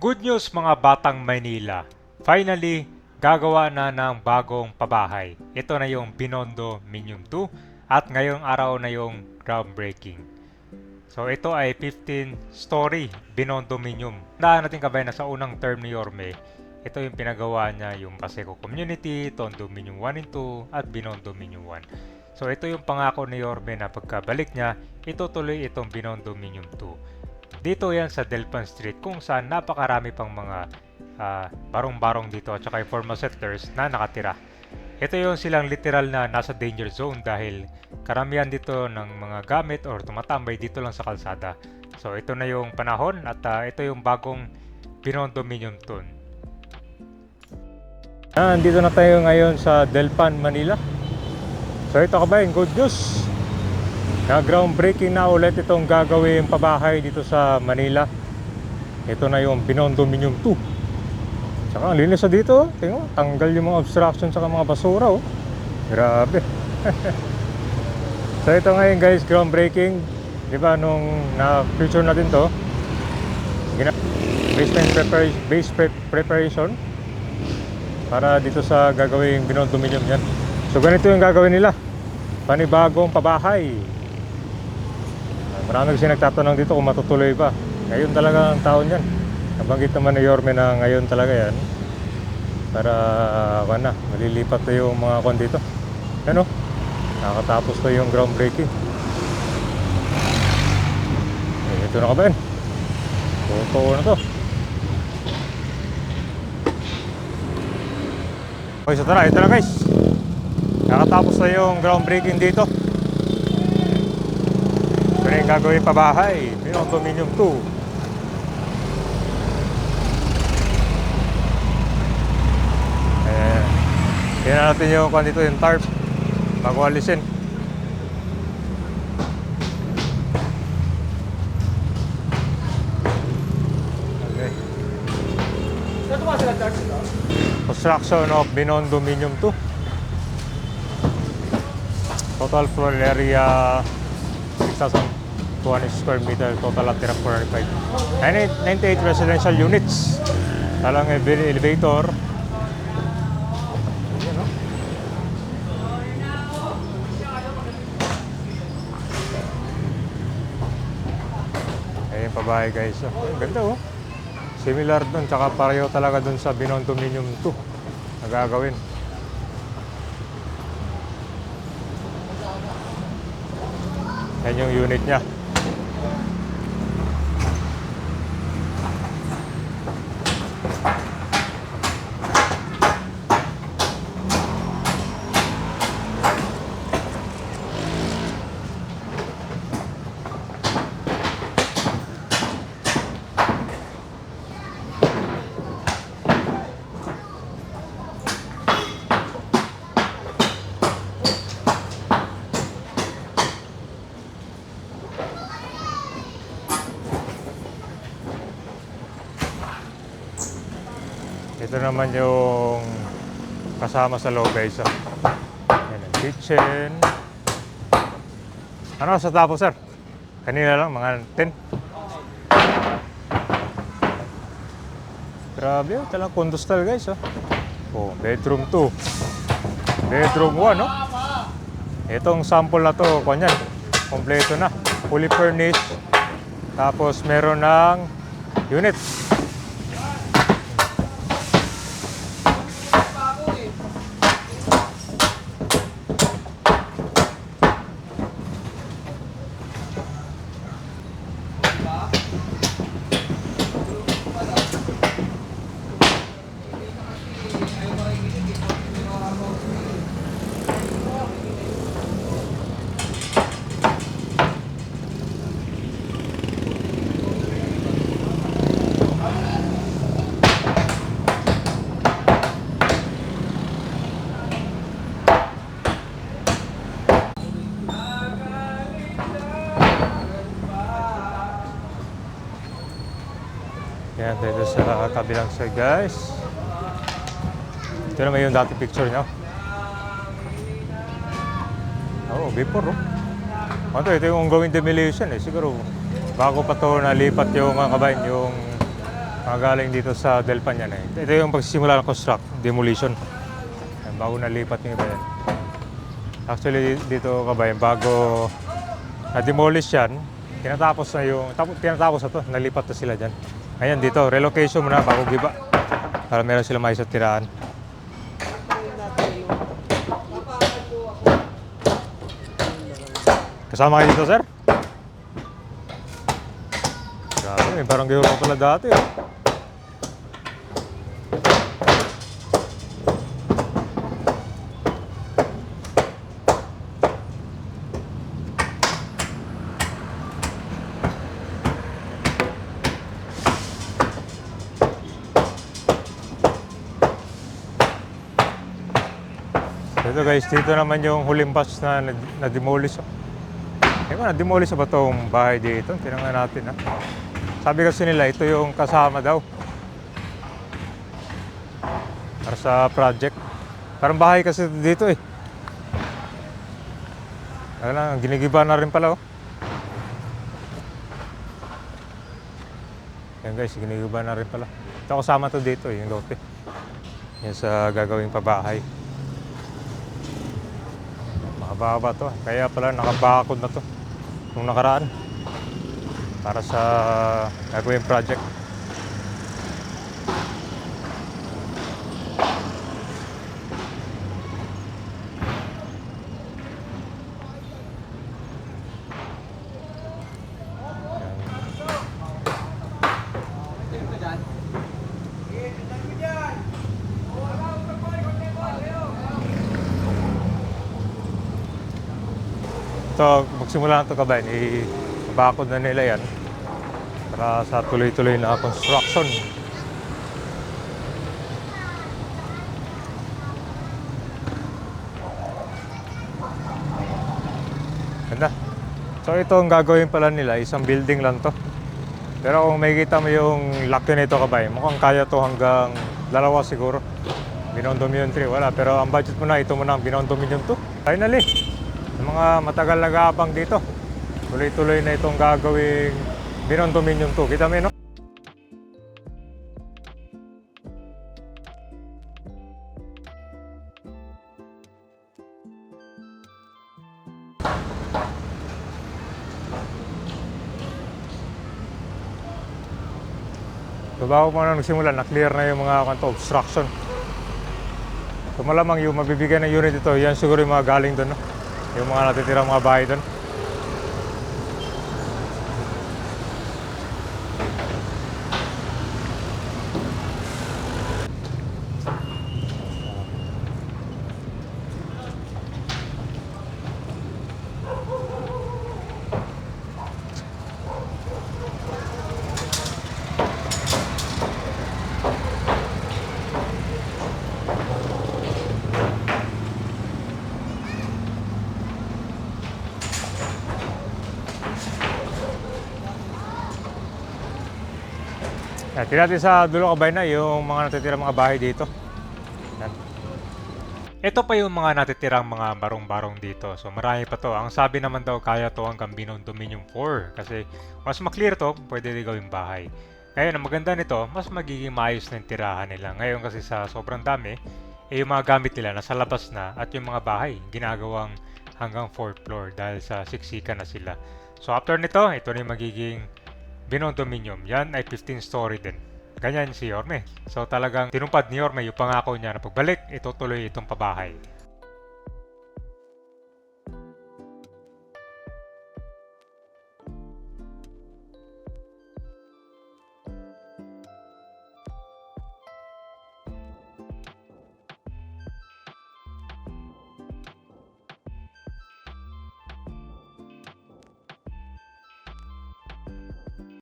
Good news mga batang Maynila. Finally, gagawa na ng bagong pabahay. Ito na yung Binondo Minium 2 at ngayong araw na yung groundbreaking. So ito ay 15-story Binondo Minium. Tandaan natin kabay na sa unang term ni Yorme, ito yung pinagawa niya yung Paseco Community, Tondo Minium 1 and 2 at Binondo Minium 1. So ito yung pangako ni Yorme na pagkabalik niya, itutuloy itong Binondo Minium 2. Dito yan sa Delpan Street kung saan napakarami pang mga barong-barong dito at saka informal settlers na nakatira. Ito yung silang literal na nasa danger zone dahil karamihan dito ng mga gamit or tumatambay dito lang sa kalsada. So ito na yung panahon at ito yung bagong Binondo Minium 2. Dito na tayo ngayon sa Delpan, Manila. So ito kabayan, good news. Na groundbreaking na ulit itong gagawin pabahay dito sa Manila. Ito na yung Binondo Minium 2. Tsaka ang linis na dito. Tingnan, tanggal yung mga obstruction sa mga basura. Oh. Grabe. So ito ngayon guys, groundbreaking. Diba nung na-feature natin to, base preparation para dito sa gagawing Binondo Minium yan. So ganito yung gagawin nila, panibagong pabahay. Marami kasi nagtatanong dito kung matutuloy pa. Ngayon talaga ang taon yan. Nabanggit naman ni Yorme na ngayon talaga yan. Para malilipat na yung mga kon dito. Ano? Nakatapos na yung groundbreaking. Ito na ka ba yan? Totoo na to. Okay, so tara, ito na guys. Nakatapos na yung groundbreaking dito. Ito na yung gagawin pabahay, Binondo Minium 2. Tingnan natin yung kung dito yung tarp bago alisin. Okay. Construction of Binondo Minium 2. Total floor area 6,200 square meter, total at tira 405. 98 residential units. Talang elevator. Ayan, no? Ayan yung pabahay guys. Ang ganda oh. Similar dun, tsaka pareho talaga dun sa Binondo Minium 2 na gagawin. Yan yung unit niya. Ito naman yung kasama sa loob guys. Yan ang kitchen. Ano sa tapos sir? Kanina lang, mga 10. Grabe, talagang condo style guys. Oh, bedroom 2. Bedroom 1, no? Itong sample na to, kanyan, kompleto na. Fully furnished. Tapos meron ng unit. Yan, dito sa kabilang side guys. Ito naman yung dati picture nyo. Oh, before ito yung ongoing demolition eh. Siguro bago pa to nalipat yung mga kabayan, yung Galing dito sa Delpan yan eh. Ito yung pagsisimula ng demolition. Ayan, bago nalipat yung iba yan. Actually dito kabayan, bago na-demolish yan, tinatapos na to, nalipat na sila dyan. Ayan dito, relocation muna bago giba. Para meron sila mais at tiraan. Kasama kayo dito, sir? Grabe, may barangay pa pala dati. Oh. Ito guys, dito naman yung huling batch na na-demolish. Na-demolish ba itong bahay dito? Tinangan natin ha. Sabi kasi nila, ito yung kasama daw. Para sa project. Parang bahay kasi dito eh. Alam, ginigiba na rin pala oh. Yan guys, ginigiba na rin pala. Ito kasama to dito eh, yung lote. Yan sa gagawing pabahay. Makababa to. Kaya pala nakabakod na to nung nakaraan para sa gagawing project. Ito, magsimula na ito kabayan, ibakod na nila yan para sa tuloy-tuloy na construction. Ganda. So ito ang gagawin pala nila, isang building lang to. Pero kung makikita mo yung laki nito kabayan, mukhang kaya to hanggang 2 siguro. Binondominium 3, wala. Pero ang budget mo na, ito mo na ang Binondominium 2. Finally! Yung mga matagal nag-aabang dito, tuloy-tuloy na itong gagawing Binondominium 2. Kita mo yun, no? So bago pa na nagsimula, na-clear na yung mga obstruction. So malamang yung mabibigyan ng unit ito, yan siguro yung mga galing doon, no? Yung mga natitirang mga bahay doon. Tingnan natin sa dulo kabayan na yung mga natitirang mga bahay dito. Yan. Ito pa yung mga natitirang mga barong-barong dito. So marami pa to. Ang sabi naman daw kaya to hanggang Binondominium 4. Kasi mas maklear to, pwede din gawing bahay. Ngayon, ang maganda nito, mas magiging maayos na yung tirahan nila. Ngayon kasi sa sobrang dami, yung mga gamit nila nasa labas na at yung mga bahay ginagawang hanggang 4th floor dahil sa siksikan na sila. So after nito, ito na yung magiging Binondominium. Yan ay 15-story din. Ganyan si Yorme. So talagang tinupad ni Yorme yung pangako niya na pagbalik, itutuloy itong pabahay.